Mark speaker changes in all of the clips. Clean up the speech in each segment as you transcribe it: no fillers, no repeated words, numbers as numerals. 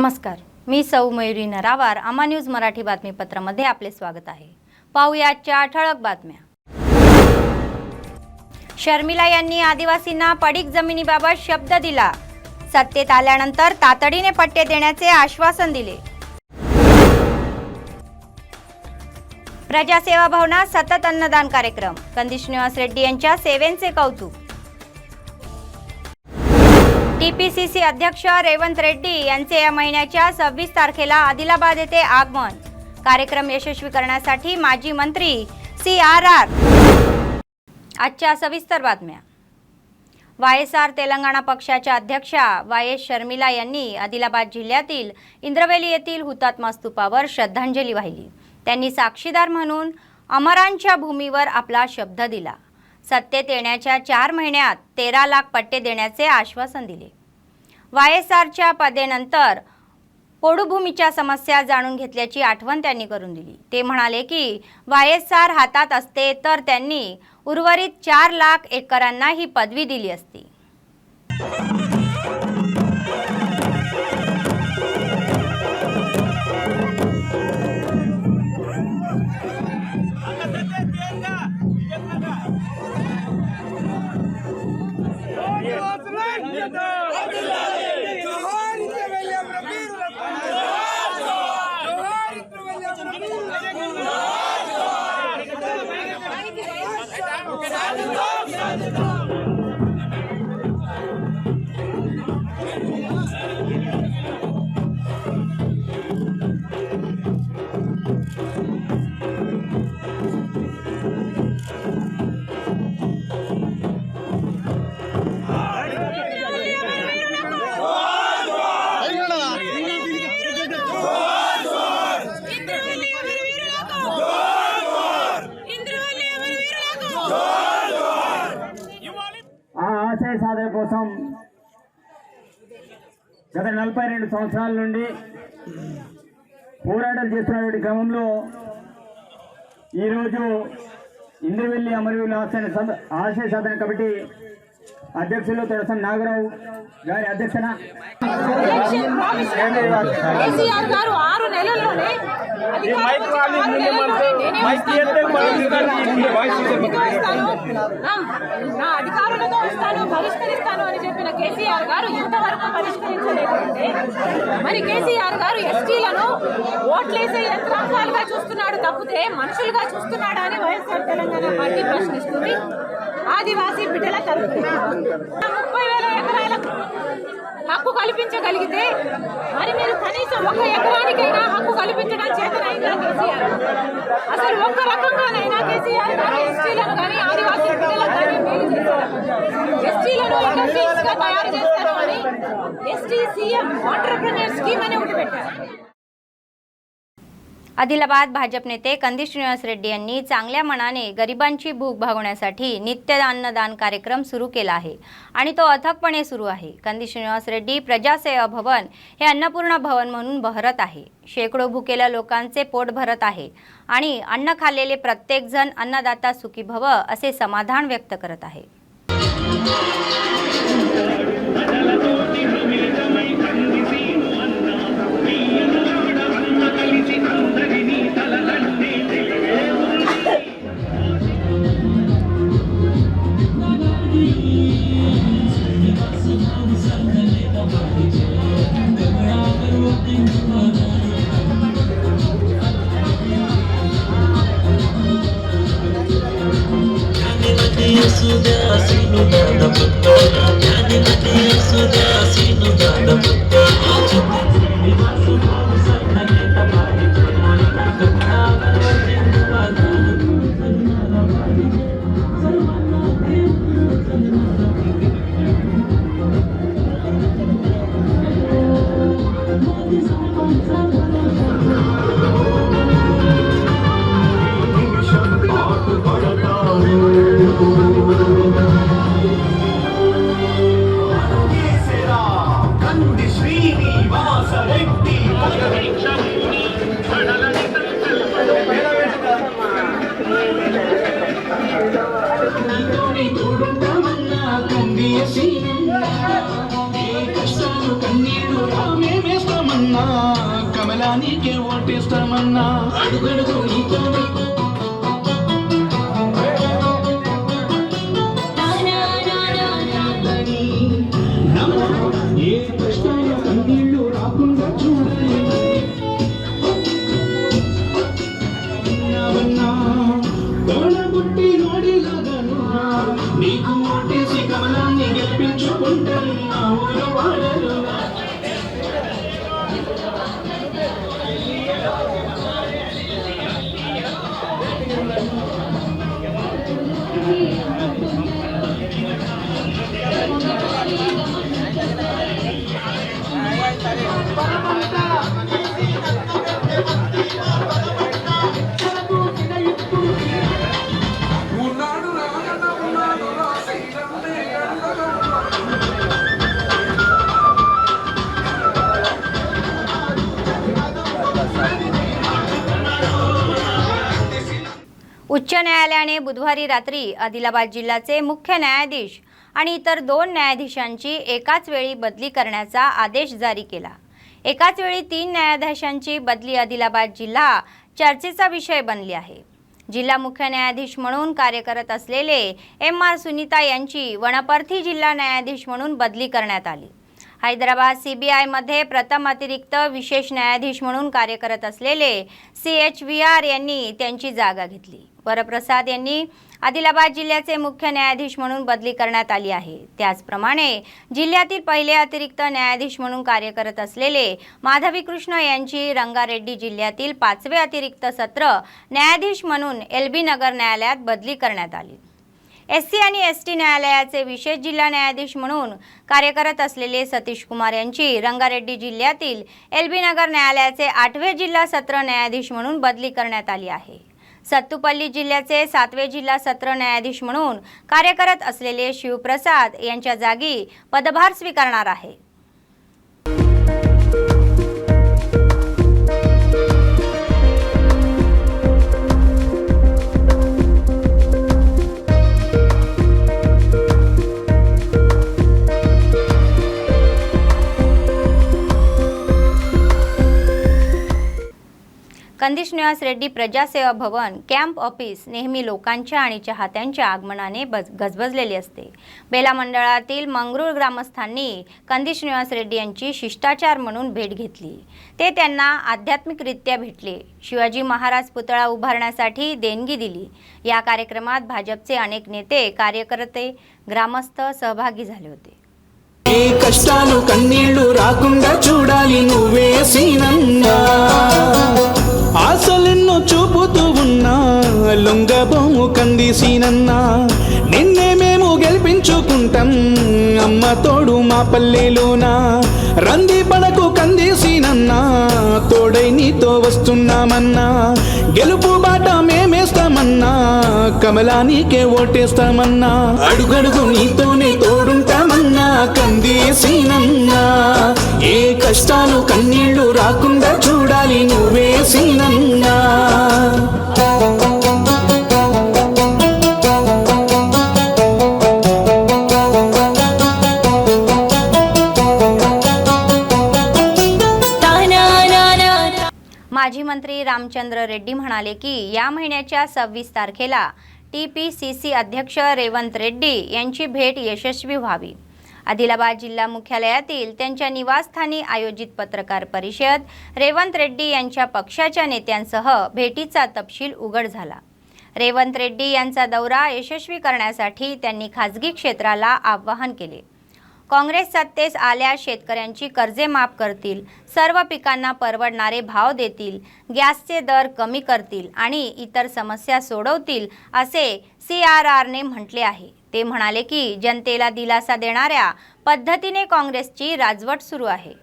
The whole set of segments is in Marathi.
Speaker 1: नमस्कार, मी सौ मयुरी नरावार. आमा न्यूज मराठी बातमीपत्रामध्ये आपले स्वागत आहे. पाहूया आजच्या ठळक बातम्या. शर्मिला यांनी आदिवासींना पडीक जमिनीबाबत शब्द दिला. सत्तेत आल्यानंतर तातडीने पट्टे देण्याचे आश्वासन दिले. प्रजासेवा भवनात सतत अन्नदान कार्यक्रम. कंदी श्रीनिवास रेड्डी यांच्या सेवेचे कौतुक. टीपीसीसी अध्यक्ष रेवंत रेड्डी यांचे या महिन्याच्या 26 तारखेला आदिलाबाद येथे आगमन. कार्यक्रम यशस्वी करण्यासाठी माजी मंत्री CRR. आजच्या सविस्तर बातम्या. YSR तेलंगणा पक्षाच्या अध्यक्षा YS शर्मिला यांनी आदिलाबाद जिल्ह्यातील इंद्रवेली येथील हुतात्मा स्तूपावर श्रद्धांजली वाहिली. त्यांनी साक्षीदार म्हणून अमरांच्या भूमीवर आपला शब्द दिला. सत्तेत येण्याच्या 4 महिन्यात 13 लाख पट्टे देण्याचे आश्वासन दिले. YSRच्या पदेनंतर पोडूभूमीच्या समस्या जाणून घेतल्याची आठवण त्यांनी करून दिली. ते म्हणाले की YSR हातात असते तर त्यांनी उर्वरित 4 लाख एकरांना ही पदवी दिली असती.
Speaker 2: ఆశయ సాధన కోసం గత 42 సంవత్సరాల నుండి పోరాటాలు చేస్తున్నటువంటి క్రమంలో ఈరోజు ఇంద్రవెల్లి అమరవీరుల ఆశయ సాధన కమిటీ అధ్యక్షులు తొడసం నాగరావు గారి అధ్యక్షన
Speaker 3: కేసీఆర్ గారు 6 నెలల్లోనే నా అధికారులతో వస్తాను పరిష్కరిస్తాను అని చెప్పిన కేసీఆర్ గారు ఇంతవరకు పరిష్కరించలేదంటే మరి కేసీఆర్ గారు ఎస్టీలను ఓట్లేసే యంత్రాంగాలుగా చూస్తున్నాడు తప్పితే మనుషులుగా చూస్తున్నాడా అని వైఎస్ఆర్ తెలంగాణ పార్టీ ప్రశ్నిస్తుంది. ఆదివాసీ బిడ్డల తరపున 30,000 ఎకరాల హక్కు కల్పించగలిగితే మరి మీరు కనీసం 1 ఎకరానికైనా హక్కు కల్పించడం చేతనైందా కేసీఆర్? అసలు ఒక్క రకంగానైనా కేసీఆర్ గారు ఎస్టీలను కానీ ఆదివాసీ బిడ్డలకు కానీ మేలు చేశారు. ఎస్టీలను ఇండస్ట్రీస్ గా తయారు చేస్తారు అని ఎస్టీ CM ఆంటర్‌ప్రెన్యూర్ స్కీమ్ అని ఒకటి పెట్టారు.
Speaker 1: आदिलाबाद भाजप नेते कंदी श्रीनिवास रेड्डी यांनी चांगल्या मनाने गरिबांची भूक भागवण्यासाठी नित्य अन्नदान कार्यक्रम सुरू केला आहे आणि तो अथकपणे सुरू आहे. कंदी श्रीनिवास रेड्डी प्रजासेवा भवन हे अन्नपूर्णा भवन म्हणून बहरत आहे. शेकडो भुकेल्या लोकांचे पोट भरत आहे आणि अन्न खाल्लेले प्रत्येक जण अन्नदाता सुखी भव असे समाधान व्यक्त करत आहे.
Speaker 4: Sudah, sudah, ఓటేస్తామన్నా అడుగడుగు నీతోనే ఏ కష్టాల కన్నీళ్ళు రాకుండా చూడాలి తోడబుట్టి నోడిలాగనున్నా నీకు ఓటేసి కమలాన్ని గెలిపించుకుంటాను నా ఊరు వాడలు
Speaker 1: उच्च न्यायालयाने बुधवारी रात्री आदिलाबाद जिल्ह्याचे मुख्य न्यायाधीश आणि इतर 2 न्यायाधीशांची एकाच वेळी बदली करण्याचा आदेश जारी केला। एकाच वेळी 3 न्यायाधीशांची बदली आदिलाबाद जिल्हा चर्चेचा विषय बनली आहे। जिल्हा मुख्य न्यायाधीश म्हणून कार्य करत असलेले एम.आर. सुनीता यांची वनपर्ती जिल्हा न्यायाधीश म्हणून बदली करण्यात आली। हैदराबाद CBI मध्ये प्रथम अतिरिक्त विशेष न्यायाधीश म्हणून कार्य करत असलेले CHVR यांनी त्यांची जागा घेतली। वरप्रसाद यांनी आदिलाबाद जिल्ह्याचे मुख्य न्यायाधीश म्हणून बदली करण्यात आली आहे। त्याचप्रमाणे जिल्ह्यातील पहिले अतिरिक्त न्यायाधीश म्हणून कार्य करत असलेले माधवी कृष्ण यांची रंगारेड्डी जिल्ह्यातील 5वे अतिरिक्त सत्र न्यायाधीश म्हणून LB नगर न्यायालयात बदली करण्यात आली। SC आणि ST न्यायालयाचे विशेष जिल्हा न्यायाधीश म्हणून कार्य करत असलेले सतीश कुमार यांची रंगारेड्डी जिल्ह्यातील LB नगर न्यायालयाचे 8वे जिल्हा सत्र न्यायाधीश म्हणून बदली करण्यात आली आहे। सत्तूपल्ली जिल्ह्याचे 7वे जिल्हा सत्र न्यायाधीश म्हणून कार्य करत असलेले शिवप्रसाद यांच्या जागी पदभार स्वीकारणार आहे। कंदी श्रीनिवास रेड्डी प्रजासेवा भवन कॅम्प ऑफिस नेहमी लोकांच्या आणि चाहत्यांच्या आगमनाने गजबजलेले असते। बेला मंडळातील मंगरूळ ग्रामस्थांनी कंदी श्रीनिवास रेड्डी यांची शिष्टाचार म्हणून भेट घेतली। ते त्यांना आध्यात्मिकरित्या भेटले। शिवाजी महाराज पुतळा उभारण्यासाठी देणगी दिली। या कार्यक्रमात भाजपचे अनेक नेते, कार्यकर्ते, ग्रामस्थ सहभागी झाले होते।
Speaker 4: ఏ కష్టాలు కన్నీళ్లు రాకుండా చూడాలి నువ్వే సీనన్నా ఆశలెన్నో చూపుతూ ఉన్నా లొంగబోము కంది సీనన్నా నిన్నే మేము గెలిపించుకుంటాం అమ్మ తోడు మా పల్లెలోనా రంది పడకు కంది సీనన్నా తోడై నీతో వస్తున్నామన్నా గెలుపు బాట మేమేస్తామన్నా కమలానికే ఓటేస్తామన్నా అడుగడుగు నీతోనే తోడుంటామన్నా కంది సీనన్నా ఏ కష్టాలు కన్నీళ్లు రాకుండా చూడాలి నువ్వే సీనన్నా
Speaker 1: माजी मंत्री रामचंद्र रेड्डी म्हणाले की या महिन्याच्या 26 तारखेला TPCC अध्यक्ष रेवंत रेड्डी यांची भेट यशस्वी व्हावी। आदिलाबाद जिल्हा मुख्यालयातील त्यांच्या निवासस्थानी आयोजित पत्रकार परिषद रेवंत रेड्डी यांच्या पक्षाच्या नेत्यांसह भेटीचा तपशील उघड झाला। रेवंत रेड्डी यांचा दौरा यशस्वी करण्यासाठी त्यांनी खासगी क्षेत्राला आवाहन केले। काँग्रेस सत्तेस आल्यास शेतकऱ्यांची कर्जे माफ करतील, सर्व पिकांना परवडणारे भाव देतील, गॅसचे दर कमी करतील आणि इतर समस्या सोडवतील असे CRR ने म्हटले आहे। ते म्हणाले की जनतेला दिलासा देणाऱ्या पद्धतीने काँग्रेसची राजवट सुरू आहे।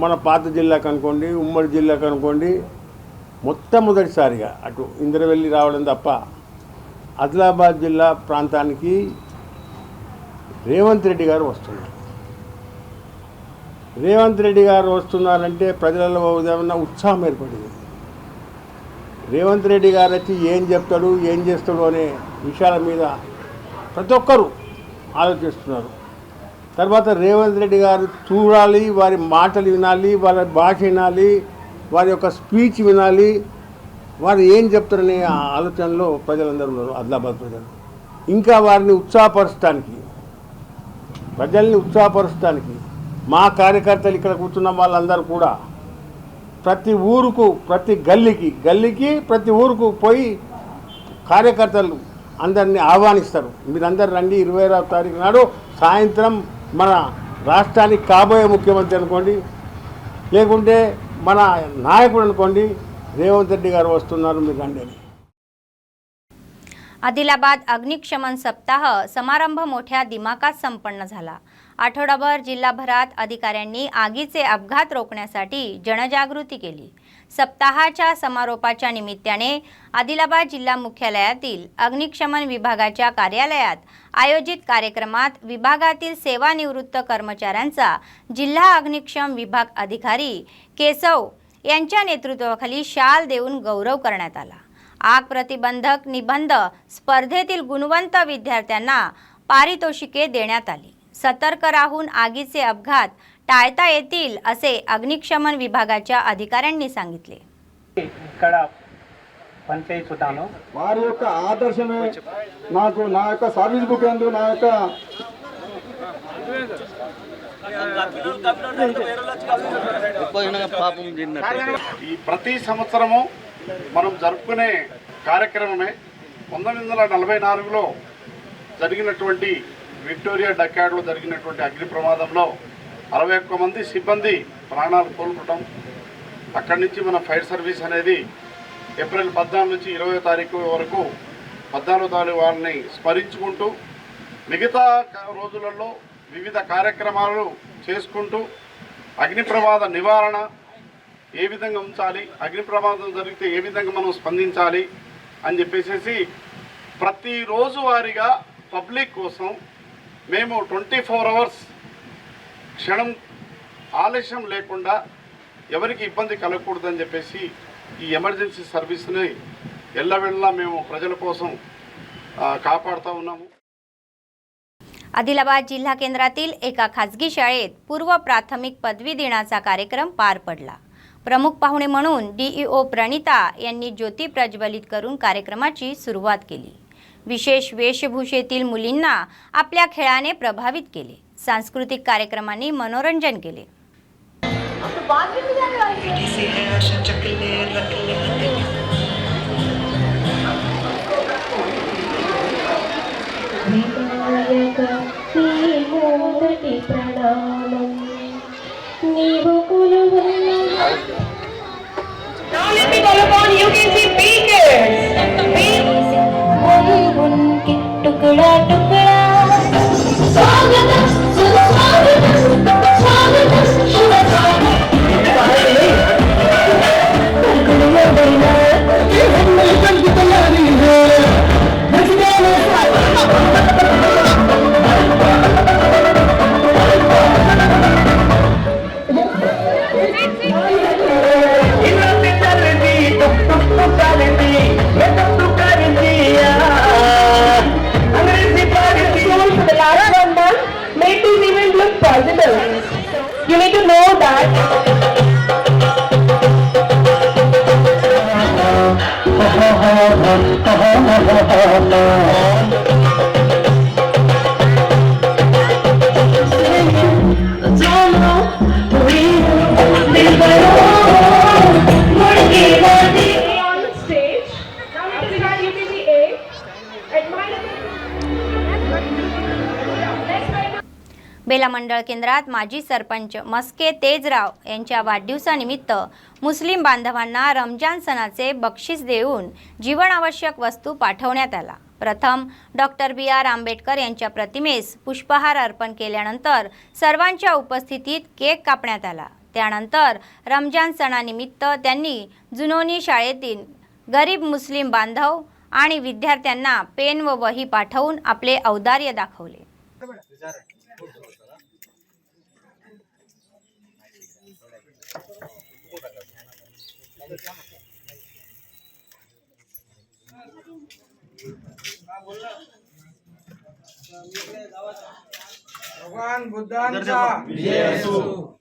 Speaker 5: మన పాత జిల్లాకు అనుకోండి, ఉమ్మడి జిల్లాకు అనుకోండి, మొట్టమొదటిసారిగా అటు ఇంద్రవెల్లి రావడం తప్ప ఆదిలాబాద్ జిల్లా ప్రాంతానికి రేవంత్ రెడ్డి గారు వస్తున్నారు। రేవంత్ రెడ్డి గారు వస్తున్నారంటే ప్రజలలో ఏమన్నా ఉత్సాహం ఏర్పడింది। రేవంత్ రెడ్డి గారు వచ్చి ఏం చెప్తాడు, ఏం చేస్తాడు అనే విషయాల మీద ప్రతి ఒక్కరూ ఆలోచిస్తున్నారు। తర్వాత రేవంత్ రెడ్డి గారు చూడాలి, వారి మాటలు వినాలి, వారి భాష వినాలి, వారి యొక్క స్పీచ్ వినాలి, వారు ఏం చెప్తారనే ఆలోచనలో ప్రజలందరూ ఉన్నారు. ఆదిలాబాద్ ప్రజలు ఇంకా వారిని ఉత్సాహపరచడానికి మా కార్యకర్తలు ఇక్కడ కూర్చున్న వాళ్ళందరూ కూడా ప్రతి ఊరుకు, ప్రతి గల్లీకి ప్రతి ఊరుకు పోయి కార్యకర్తలు అందరినీ ఆహ్వానిస్తారు. మీరందరూ రండి, 26వ తారీఖు నాడు సాయంత్రం మన రాష్ట్రానికి కాబోయే ముఖ్యమంత్రి అనుకోండి, లేకుంటే మన నాయకుడు అనుకోండి, रेवंत रेड्डी गारू वस्तुन्नारू మీరు రండి.
Speaker 1: आदिलाबाद अग्निशमन सप्ताह समारंभ मोठ्या दिमाखात संपन्न झाला. आठवडाभर जिल्हाभरात अधिकाऱ्यांनी आगीचे अपघात रोखण्यासाठी जनजागृती केली. सप्ताहाच्या समारोपाच्या निमित्ताने आदिलाबाद जिल्हा मुख्यालयातील अग्निशमन विभागाच्या कार्यालयात आयोजित कार्यक्रमात विभागातील सेवानिवृत्त कर्मचाऱ्यांचा जिल्हा अग्निशमन विभाग अधिकारी केशव यांच्या नेतृत्वाखाली शाल देऊन गौरव करण्यात आला. आग प्रतिबंधक निबंध स्पर्धेतील गुणवंत विद्यार्थ्यांना पारितोषिके देण्यात आली. सतर्क राहून आगीचे अपघात टाळता येतील असे अग्निशमन विभागाच्या अधिकाऱ्यांनी सांगितले.
Speaker 2: ఇక్కడ పనిచేస్తున్నాను. వారి యొక్క ఆదర్శమే నాకు నా యొక్క సర్వీస్ బుక్ యందు నా యొక్క
Speaker 6: ఈ ప్రతి సంవత్సరము మనం జరుపుకునే కార్యక్రమమే 1944లో జరిగినటువంటి విక్టోరియా డక్యార్డ్లో జరిగినటువంటి అగ్ని ప్రమాదంలో 61 మంది సిబ్బంది ప్రాణాలు కోల్పోవడం. అక్కడి నుంచి మన ఫైర్ సర్వీస్ అనేది ఏప్రిల్ 14 నుంచి 20వ తారీఖు వరకు 14వ తారీఖు వాళ్ళని స్మరించుకుంటూ మిగతా రోజులలో వివిధ కార్యక్రమాలు చేసుకుంటూ అగ్ని ప్రమాద నివారణ ఏ విధంగా ఉంచాలి, అగ్ని ప్రమాదం జరిగితే ఏ విధంగా మనం స్పందించాలి అని చెప్పేసి ప్రతిరోజు వారిగా పబ్లిక్ కోసం మేము 24 అవర్స్ క్షణం ఆలస్యం లేకుండా ఎవరికి ఇబ్బంది కలగకూడదని చెప్పేసి ఈ ఎమర్జెన్సీ సర్వీస్ని ఎల్లవెల్లా మేము ప్రజల కోసం కాపాడుతూ ఉన్నాము.
Speaker 1: आदिलाबाद जिल्हा केंद्रातील एका खाजगी शाळेत पूर्व प्राथमिक पदवी दिनाचा कार्यक्रम पार पडला. प्रमुख पाहुणे म्हणून डीईओ प्रणिता यांनी ज्योती प्रज्वलित करून कार्यक्रमाची सुरुवात केली. विशेष वेशभूषेतील मुलींना आपल्या खेळाने प्रभावित केले. सांस्कृतिक कार्यक्रमांनी मनोरंजन केले.
Speaker 3: You need to know that
Speaker 1: Bela मंडळ केंद्रात माजी सरपंच मस्के तेजराव यांच्या वाढदिवसानिमित्त मुस्लिम बांधवांना रमजान सणाचे बक्षीस देऊन जीवनावश्यक वस्तू पाठवण्यात आला. प्रथम डॉक्टर BR आंबेडकर यांच्या प्रतिमेस पुष्पहार अर्पण केल्यानंतर सर्वांच्या उपस्थितीत केक कापण्यात आला. त्यानंतर रमजान सणानिमित्त त्यांनी जुनोनी शाळेतील गरीब मुस्लिम बांधव आणि विद्यार्थ्यांना पेन व वही पाठवून आपले औदार्य दाखवले.
Speaker 7: भगवान बुद्धांचा विजय असो.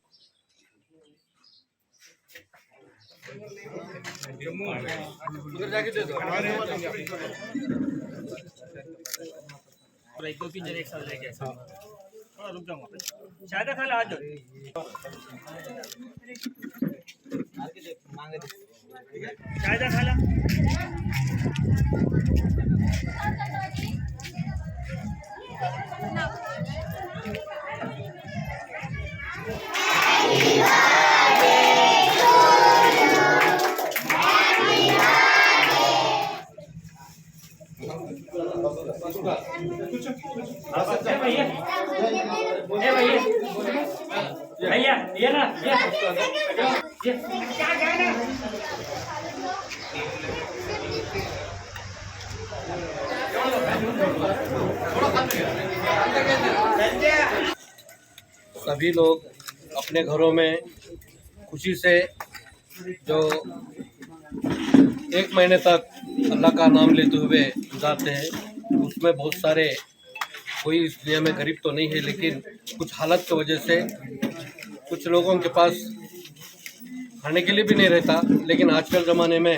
Speaker 8: सभी लोग अपने घरों में खुशी से जो एक महीने तक अल्लाह का नाम लेते हुए गुजारते हैं, उसमें बहुत सारे, कोई इस दुनिया में गरीब तो नहीं है, लेकिन कुछ हालत की वजह से कुछ लोगों के पास खाने के लिए भी नहीं रहता। लेकिन आजकल ज़माने में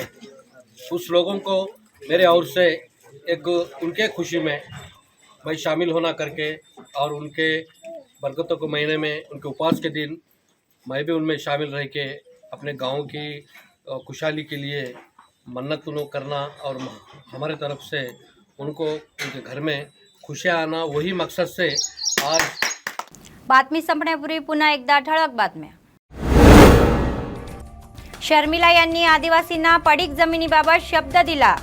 Speaker 8: उस लोगों को मेरे ओर से एक उनके खुशी में मैं शामिल होना करके और उनके बरकतों के महीने में उनके उपवास के दिन मैं भी उनमें शामिल रह के अपने गांव की खुशहाली के लिए मन्नत उन्हों करना और हमारे तरफ से उनको उनके घर में खुशियाँ आना, वही मकसद से आज.
Speaker 1: बातमी संपण्यापूर्वी पुन्हा एकदा ठळक बातम्या. शर्मिला यांनी आदिवासींना पडीक जमिनीबाबत शब्द दिला.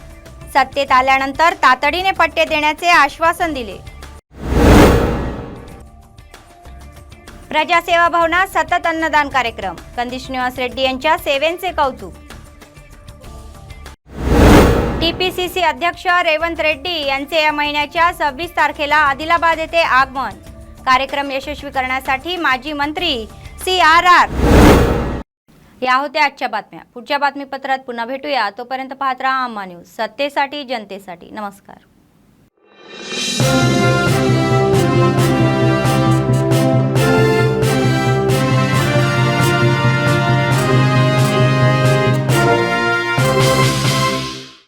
Speaker 1: सत्तेत आल्यानंतर तातडीने पट्टे देण्याचे आश्वासन दिले. प्रजासेवा भवनात सतत अन्नदान कार्यक्रम. कंदी श्रीनिवास रेड्डी यांच्या सेवेचे कौतुक. टीपीसीसी अध्यक्ष रेवंत रेड्डी यांचे या महिन्याच्या 26 तारखेला आदिलाबाद येथे आगमन. कार्यक्रम यशस्वी करण्यासाठी माजी मंत्री CRR. या होत्या आजच्या बातम्या. पुढच्या बातमीपत्रात पुन्हा भेटूया. तोपर्यंत पाहत राहा अम्मा न्यूज, सत्तेसाठी जनतेसाठी. नमस्कार.